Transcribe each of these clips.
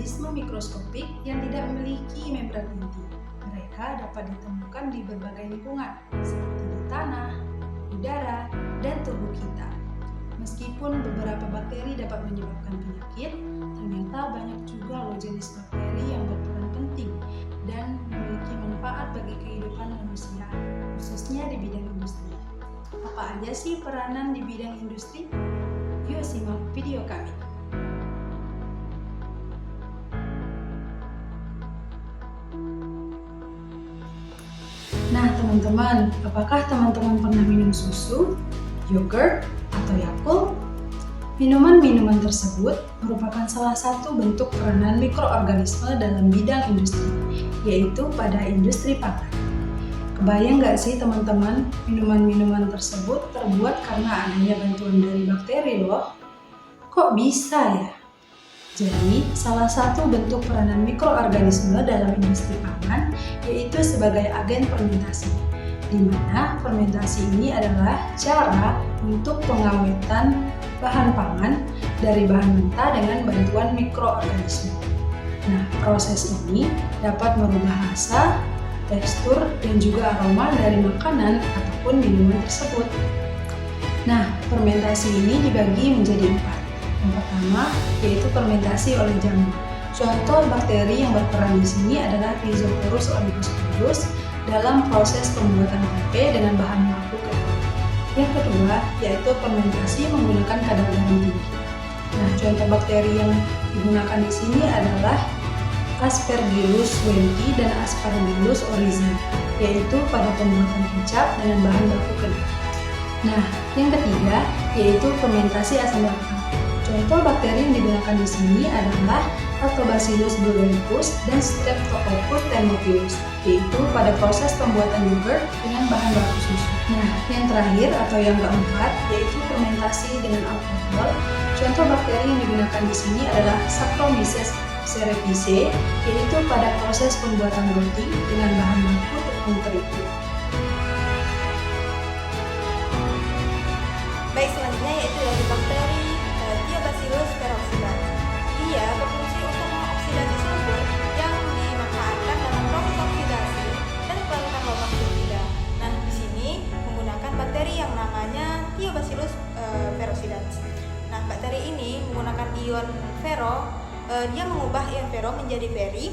organisme mikroskopik yang tidak memiliki membran inti. Mereka dapat ditemukan di berbagai lingkungan, seperti di tanah, udara, dan tubuh kita. Meskipun beberapa bakteri dapat menyebabkan penyakit, ternyata banyak juga loh jenis bakteri yang berperan penting dan memiliki manfaat bagi kehidupan manusia, khususnya di bidang industri. Apa aja sih peranan di bidang industri? Yuk simak video kami. Nah teman-teman, apakah teman-teman pernah minum susu, yogurt, atau Yakult? Minuman-minuman tersebut merupakan salah satu bentuk peranan mikroorganisme dalam bidang industri, yaitu pada industri pangan. Kebayang nggak sih teman-teman, minuman-minuman tersebut terbuat karena adanya bantuan dari bakteri loh? Kok bisa ya? Jadi, salah satu bentuk peranan mikroorganisme dalam industri pangan yaitu sebagai agen fermentasi, di mana fermentasi ini adalah cara untuk pengawetan bahan pangan dari bahan mentah dengan bantuan mikroorganisme. Nah, proses ini dapat merubah rasa, tekstur, dan juga aroma dari makanan ataupun minuman tersebut. Nah, fermentasi ini dibagi menjadi 4. Yang pertama yaitu fermentasi oleh jamur. Contoh bakteri yang berperan di sini adalah Rhizophorus oligosporus dalam proses pembuatan tempe dengan bahan baku kedelai. Yang kedua yaitu fermentasi menggunakan kadar garam tinggi. Nah, contoh bakteri yang digunakan di sini adalah Aspergillus wendti dan Aspergillus oryzae, yaitu pada pembuatan kecap dengan bahan baku kedelai. Nah, yang ketiga yaitu fermentasi asam laktat. Contoh bakteri yang digunakan di sini adalah Lactobacillus bulgaricus dan Streptococcus thermophilus, yaitu pada proses pembuatan yogurt dengan bahan baku susu. Nah, yang terakhir atau yang keempat yaitu fermentasi dengan alkohol. Contoh bakteri yang digunakan di sini adalah Saccharomyces cerevisiae, yaitu pada proses pembuatan roti dengan bahan baku tepung terigu. Baik, selanjutnya yaitu dari bakteri Thiobacillus peroxidans. Ia berfungsi untuk mengoksidasi sulfur yang dimanfaatkan dalam proses oksidasi dan pelarutan logam sulfida. Nah, di sini menggunakan bakteri yang namanya Thiobacillus peroxidans. Nah, bakteri ini menggunakan ion ferro, dia mengubah ion ferro menjadi feri,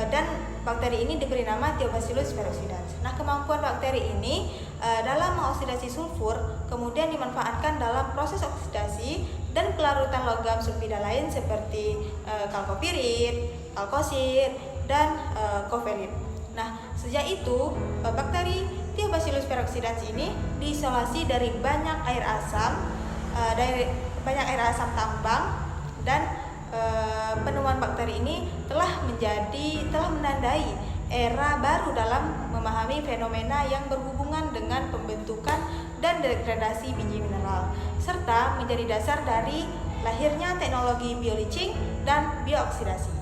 dan bakteri ini diberi nama Thiobacillus peroxidans. Nah, kemampuan bakteri ini dalam mengoksidasi sulfur kemudian dimanfaatkan dalam proses oksidasi dan pelarutan logam sulfida lain seperti kalkopirit, kalkosit, dan kovelit. Nah, sejak itu bakteri Thiobacillus peroxidans ini diisolasi dari banyak air asam tambang, dan penemuan bakteri ini telah menandai era baru dalam memahami fenomena yang berhubungan dengan pembentukan dan degradasi biji mineral, serta menjadi dasar dari lahirnya teknologi bioleaching dan biooksidasi.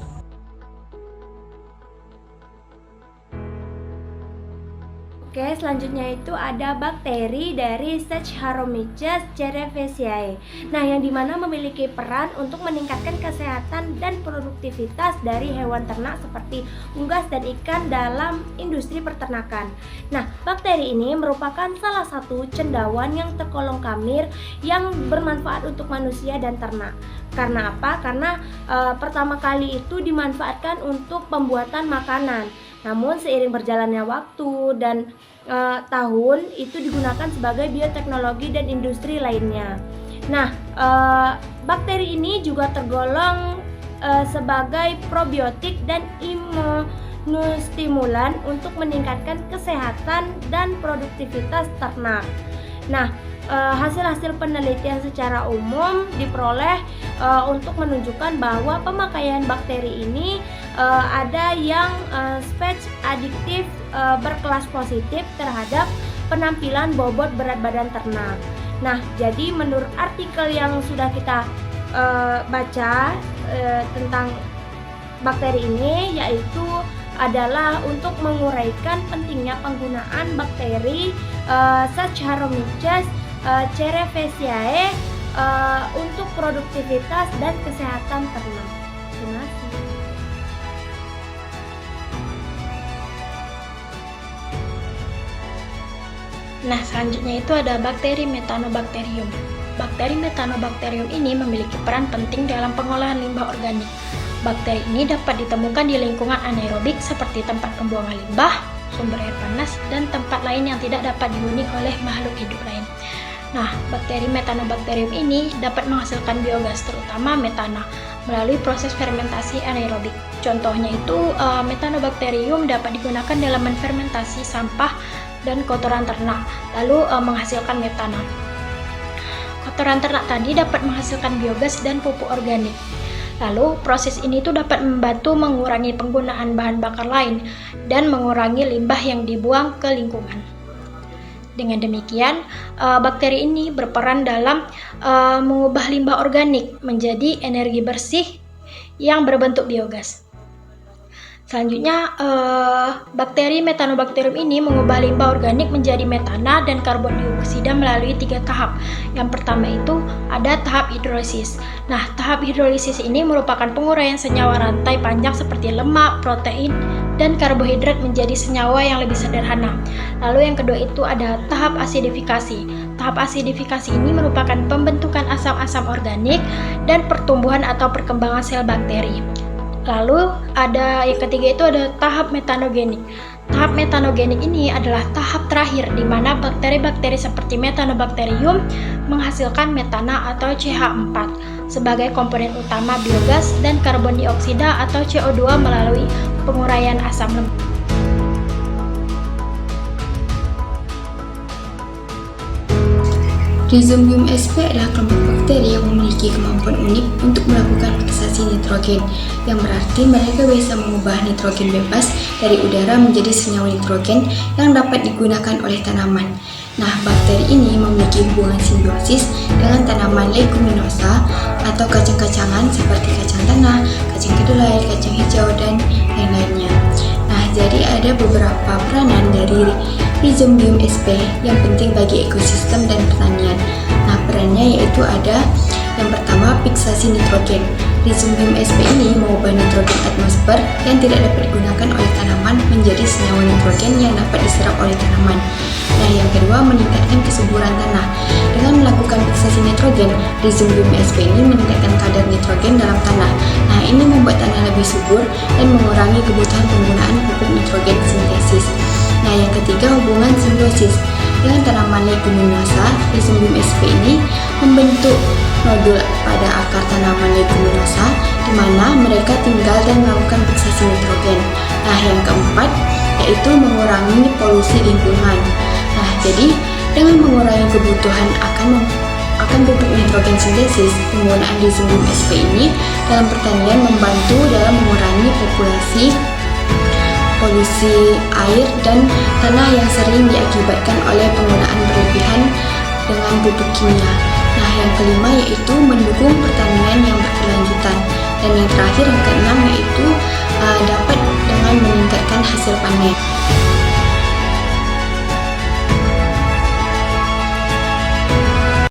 Oke, selanjutnya itu ada bakteri dari Saccharomyces cerevisiae. Nah, yang dimana memiliki peran untuk meningkatkan kesehatan dan produktivitas dari hewan ternak seperti unggas dan ikan dalam industri peternakan. Nah, bakteri ini merupakan salah satu cendawan yang tergolong kamir yang bermanfaat untuk manusia dan ternak. Karena apa? Karena pertama kali itu dimanfaatkan untuk pembuatan makanan. Namun seiring berjalannya waktu dan tahun itu digunakan sebagai bioteknologi dan industri lainnya. Nah, bakteri ini juga tergolong sebagai probiotik dan imunostimulan untuk meningkatkan kesehatan dan produktivitas ternak. Nah, hasil-hasil penelitian secara umum diperoleh untuk menunjukkan bahwa pemakaian bakteri ini ada yang spesies adiktif berkelas positif terhadap penampilan bobot berat badan ternak. Nah, jadi menurut artikel yang sudah kita baca tentang bakteri ini, yaitu adalah untuk menguraikan pentingnya penggunaan bakteri Saccharomyces cerevisiae untuk produktivitas dan kesehatan ternak. Terima kasih. Nah, selanjutnya itu ada bakteri Methanobacterium. Bakteri Methanobacterium ini memiliki peran penting dalam pengolahan limbah organik. Bakteri ini dapat ditemukan di lingkungan anaerobik seperti tempat pembuangan limbah, sumber air panas, dan tempat lain yang tidak dapat dihuni oleh makhluk hidup lain. Nah, bakteri Methanobacterium ini dapat menghasilkan biogas, terutama metana, melalui proses fermentasi anaerobik. Contohnya itu, Methanobacterium dapat digunakan dalam menfermentasi sampah dan kotoran ternak, lalu menghasilkan metana. Kotoran ternak tadi dapat menghasilkan biogas dan pupuk organik. Lalu proses ini tuh dapat membantu mengurangi penggunaan bahan bakar lain dan mengurangi limbah yang dibuang ke lingkungan. Dengan demikian, bakteri ini berperan dalam mengubah limbah organik menjadi energi bersih yang berbentuk biogas. Selanjutnya, bakteri Methanobacterium ini mengubah limbah organik menjadi metana dan karbon dioksida melalui 3 tahap. Yang pertama itu ada tahap hidrolisis. Nah, tahap hidrolisis ini merupakan penguraian senyawa rantai panjang seperti lemak, protein, dan karbohidrat menjadi senyawa yang lebih sederhana. Lalu yang kedua itu ada tahap asidifikasi. Tahap asidifikasi ini merupakan pembentukan asam-asam organik dan pertumbuhan atau perkembangan sel bakteri. Lalu ada yang ketiga itu ada tahap metanogenik. Tahap metanogenik ini adalah tahap terakhir di mana bakteri-bakteri seperti Methanobacterium menghasilkan metana atau CH4 sebagai komponen utama biogas dan karbon dioksida atau CO2 melalui penguraian asam lemak. Rhizombium sp adalah kelompok bakteri yang memiliki kemampuan unik untuk melakukan fiksasi nitrogen, yang berarti mereka bisa mengubah nitrogen bebas dari udara menjadi senyawa nitrogen yang dapat digunakan oleh tanaman. Nah, bakteri ini memiliki hubungan simbiosis dengan tanaman leguminosa atau kacang-kacangan seperti kacang tanah, kacang kedelai, kacang hijau, dan lain-lainnya. Nah, jadi ada beberapa peranan dari Rhizombium sp yang penting bagi ekosistem dan pertanian. Nah, perannya yaitu ada yang pertama, fiksasi nitrogen. Rhizombium sp ini mengubah nitrogen atmosfer yang tidak dapat digunakan oleh tanaman menjadi senyawa nitrogen yang dapat diserap oleh tanaman. Nah, yang kedua, meningkatkan kesuburan tanah. Dengan melakukan fiksasi nitrogen, Rhizombium sp ini meningkatkan kadar nitrogen dalam tanah. Nah, ini membuat tanah lebih subur dan mengurangi kebutuhan penggunaan pupuk nitrogen sintesis. Nah, yang ketiga, hubungan simbiosis. Dengan tanaman leguminosa, Rhizombium sp ini membentuk nodul pada akar tanaman leguminosa, di mana mereka tinggal dan melakukan fiksasi nitrogen. Nah, yang keempat, yaitu mengurangi polusi lingkungan. Nah, jadi dengan mengurangi kebutuhan akan pupuk nitrogen sintesis, penggunaan Rhizombium sp ini dalam pertanian membantu dalam mengurangi polusi air dan tanah yang sering diakibatkan oleh penggunaan berlebihan dengan pupuk kimia. Nah, yang kelima yaitu mendukung pertanian yang berkelanjutan. Dan yang terakhir, yang keenam, yaitu dapat dengan meningkatkan hasil panen.